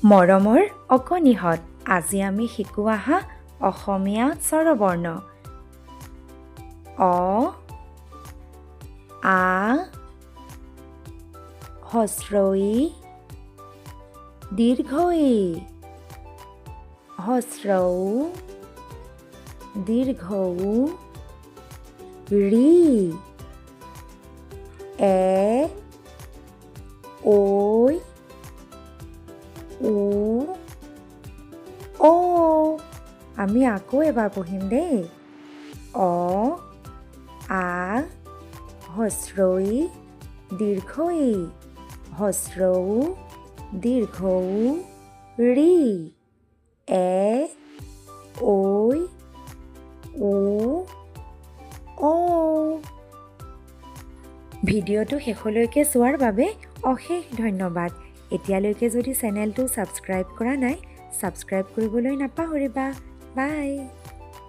মৰমৰ অকণিহঁত আজি আমি শিকো আহা অসমীয়া স্বৰবৰ্ণ অ আ হস্ৰ ই দীৰ্ঘ ই হস্ৰ উ দীৰ্ঘ উ ঋ এ ঐ উ অ আমি আকৌ এবাৰ পঢ়িম দেই অ আ হস্ৰ ই দীৰ্ঘ ই হস্ৰ উ দীৰ্ঘ উ ঋ এ ঐ উ অ ভিডিঅ'টো শেষলৈকে চোৱাৰ বাবে অশেষ ধন্যবাদ এতিয়ালৈকে যদি চেনেলটো ছাবস্ক্ৰাইব কৰা নাই ছাবস্ক্ৰাইব কৰিবলৈ নাপাহৰিবা বাই